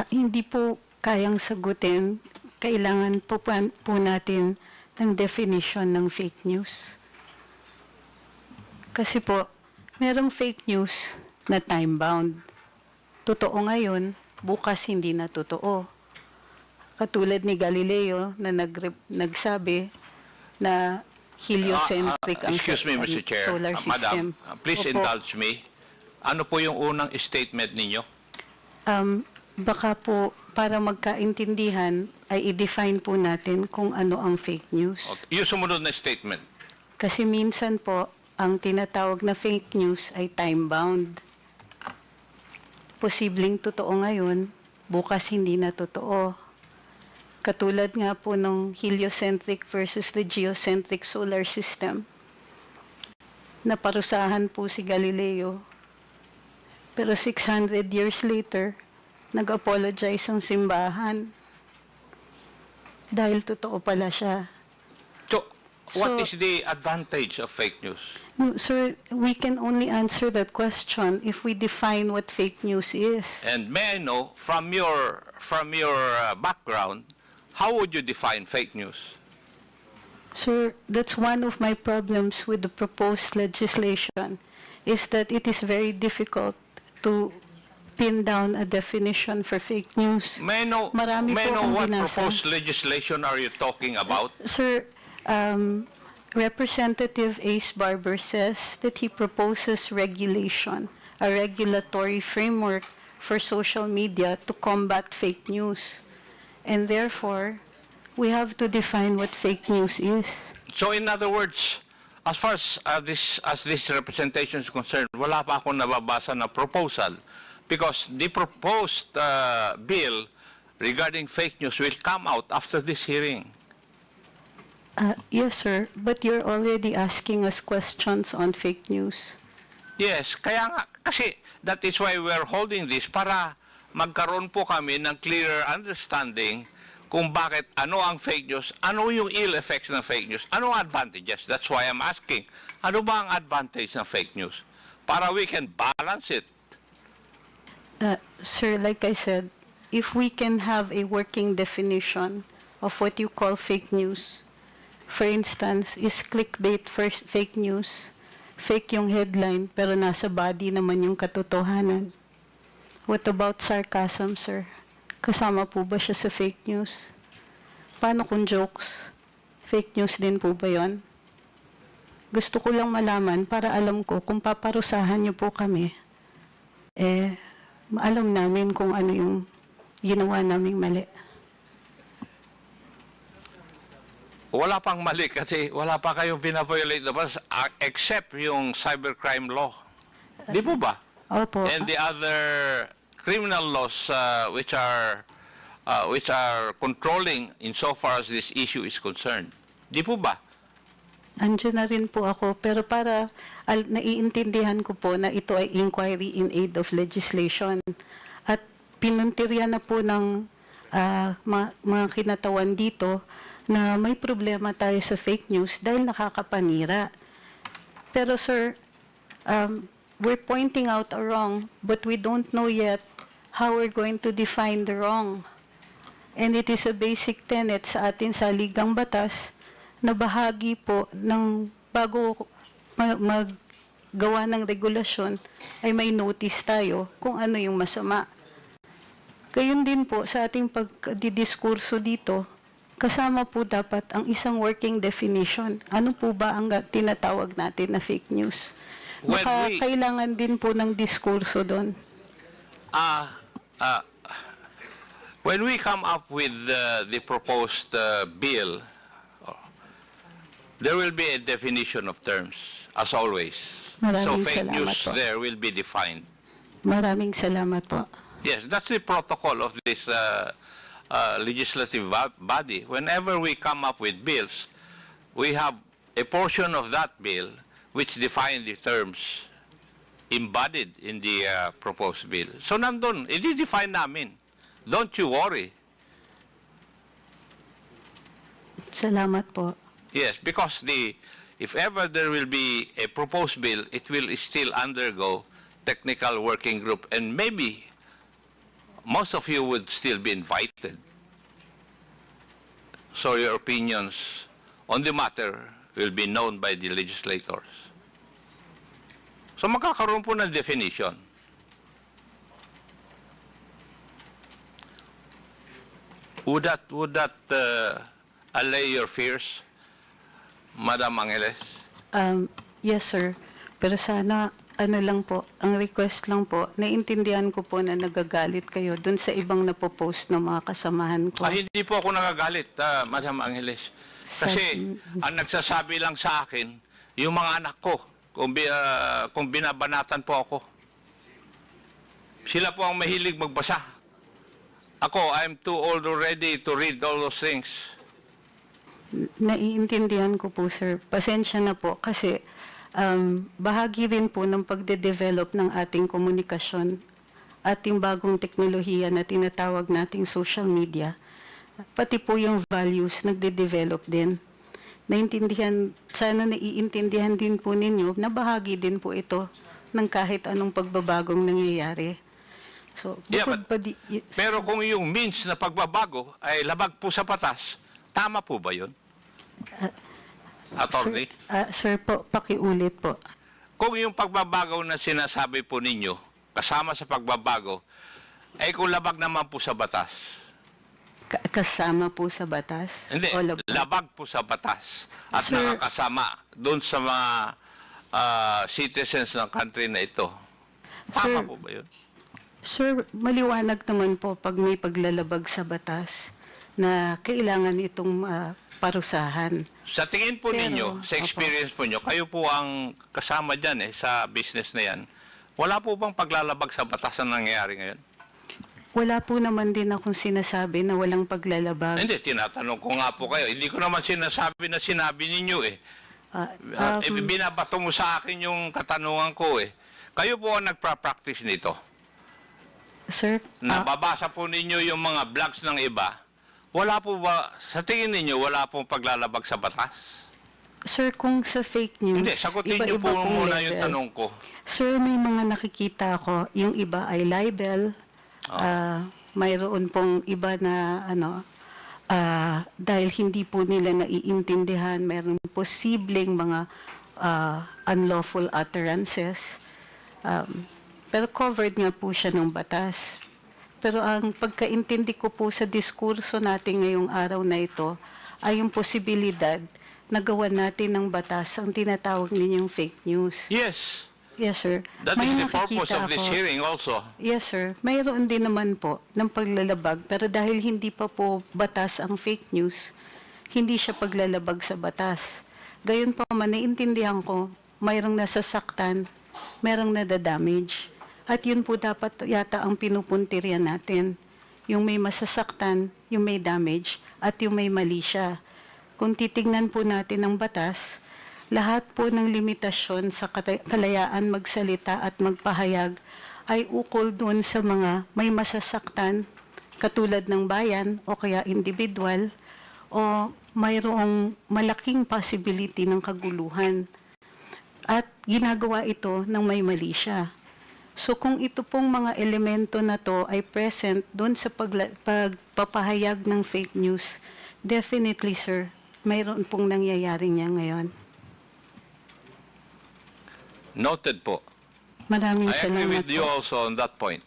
Hindi po kayang sagutin. Kailangan po natin ng definition ng fake news. Kasi po, merong fake news na time-bound. Totoo ngayon, bukas hindi na totoo. Katulad ni Galileo na nagsabi na heliocentric ang Excuse me, Mr. Chair. solar system. Madam, please Opo. indulge me. Ano po yung unang statement ninyo? Baka po para magkaintindihan ay i-define po natin kung ano ang fake news. Yung sumunod na statement. Kasi minsan po, ang tinatawag na fake news ay time-bound. Posibleng totoo ngayon, bukas hindi na totoo. Katulad nga po ng heliocentric versus the geocentric solar system. Naparusahan po si Galileo. Pero 600 years later, nag-apologize ang simbahan. Dahil totoo pala siya. So, what So- is the advantage of fake news? No, sir, we can only answer that question if we define what fake news is. And may I know, from your background, how would you define fake news? Sir, that's one of my problems with the proposed legislation, is that it is very difficult to pin down a definition for fake news. May I know, Marami may I po know akong what binasa. proposed legislation are you talking about? Sir, Representative Ace Barber says that he proposes regulation, a regulatory framework for social media to combat fake news. And therefore, we have to define what fake news is. So in other words, as far as this representation is concerned, wala pa akong nababasa na proposal because the proposed bill regarding fake news will come out after this hearing. Yes, sir, but you're already asking us questions on fake news. Yes, kaya nga, kasi that is why we're holding this para magkaroon po kami ng clearer understanding kung bakit, ano ang fake news, ano yung ill effects ng fake news, ano ang advantages. That's why I'm asking, ano ba ang advantage ng fake news? Para we can balance it. Sir, like I said, if we can have a working definition of what you call fake news, for instance, is clickbait first fake news, fake yung headline pero nasa body naman yung katotohanan. What about sarcasm, sir? Kasama po ba siya sa fake news? Paano kung jokes? Fake news din po ba yun? Gusto ko lang malaman para alam ko kung paparusahan niyo po kami, alam namin kung ano yung ginawa naming mali. Wala pang mali kasi wala pa kayong binaviolate except yung cybercrime law. Di po ba? Opo. And the other criminal laws which are controlling insofar as this issue is concerned. Di po ba? Andiyan na rin po ako, pero para naiintindihan ko po na ito ay inquiry in aid of legislation. At pinuntirya na po ng mga kinatawan dito na may problema tayo sa fake news dahil nakakapanira. Pero sir, we're pointing out a wrong, but we don't know yet how we're going to define the wrong. And it is a basic tenet sa atin sa Ligang Batas na bahagi po ng bago maggawa ng regulasyon ay may notice tayo kung ano yung masama. Gayun din po sa ating pagdidiskurso dito, kasama po dapat ang isang working definition. Ano po ba ang tinatawag natin na fake news? Baka kailangan din po ng diskurso doon. When we come up with the proposed bill, there will be a definition of terms, as always. So Maraming fake salamat news po. there will be defined. Maraming salamat po. Yes, that's the protocol of this legislative body. Whenever we come up with bills, we have a portion of that bill which define the terms embodied in the proposed bill. So nandun, i-define namin. Don't you worry. Salamat po. Yes, because if ever there will be a proposed bill, it will still undergo technical working group and maybe most of you would still be invited. So your opinions on the matter will be known by the legislators. So magkakaroon po ng definition. Would that allay your fears, Madam Angeles? Yes, sir. Pero sana, ano lang po, ang request lang po, naiintindihan ko po na nagagalit kayo dun sa ibang napopost ng mga kasamahan ko. Hindi po ako nagagalit, Madam Angeles. Kasi ang nagsasabi lang sa akin, yung mga anak ko, kung binabanatan po ako. Sila po ang mahilig magbasa. Ako, I'm too old already to read all those things. Naiintindihan ko po, sir. Pasensya na po kasi bahagi rin po ng pagde-develop ng ating komunikasyon at yung bagong teknolohiya na tinatawag nating social media. Pati po yung values nagde-develop din. Sana naiintindihan din po ninyo na bahagi din po ito ng kahit anong pagbabagong nangyayari. So, Yeah, pero kung yung means na pagbabago ay labag po sa batas, tama po ba yun? Attorney? Sir po, pakiulit po. Kung yung pagbabago na sinasabi po ninyo, kasama sa pagbabago, ay kung labag naman po sa batas. Kasama po sa batas? Hindi, O labag? labag po sa batas. At Sir, nakakasama doon sa mga citizens ng country na ito. Tama Sir, po ba yun? Sir, maliwanag naman po pag may paglalabag sa batas na kailangan itong parusahan. Sa tingin po Pero, ninyo, sa experience po nyo, kayo po ang kasama dyan sa business na yan, wala po bang paglalabag sa batas na nangyayari ngayon? Wala po naman din akong sinasabi na walang paglalabag. Hindi, tinatanong ko nga po kayo. Hindi ko naman sinasabi na sinabi ninyo eh. Binabato mo sa akin yung katanungan ko eh. Kayo po ang nagpa-practice nito. Sir, Nababasa po ninyo yung mga blogs ng iba. Wala po ba, sa tingin ninyo, wala pong paglalabag sa batas? Sir, kung sa fake news, Hindi, sagutin niyo iba-iba po pong muna level. yung tanong ko. Sir, may mga nakikita ko, yung iba ay libel, mayroon pong iba na dahil hindi po nila naiintindihan, mayroon posibleng mga unlawful utterances. Pero covered nga po siya ng batas. Pero ang pagkaintindi ko po sa diskurso natin ngayong araw na ito ay yung posibilidad na gawan natin ng batas ang tinatawag ninyong fake news. Yes, Yes, sir. that May is the purpose nakikita of this ako. hearing also. Yes, sir. Mayroon din naman po ng paglalabag. Pero dahil hindi pa po batas ang fake news, hindi siya paglalabag sa batas. Gayon pa man, naiintindihan ko, mayroong nasasaktan, mayroong nadadamage. At yun po dapat yata ang pinupuntiryan natin. Yung may masasaktan, yung may damage, at yung may mali siya. Kung titignan po natin ang batas, lahat po ng limitasyon sa kalayaan magsalita at magpahayag ay ukol doon sa mga may masasaktan, katulad ng bayan o kaya individual, o mayroong malaking possibility ng kaguluhan. At ginagawa ito ng may mali siya. So kung ito pong mga elemento na to ay present doon sa pagpapahayag ng fake news, definitely, sir, mayroon pong nangyayari niya ngayon. Noted po. Maraming I agree salamat with you po. also on that point.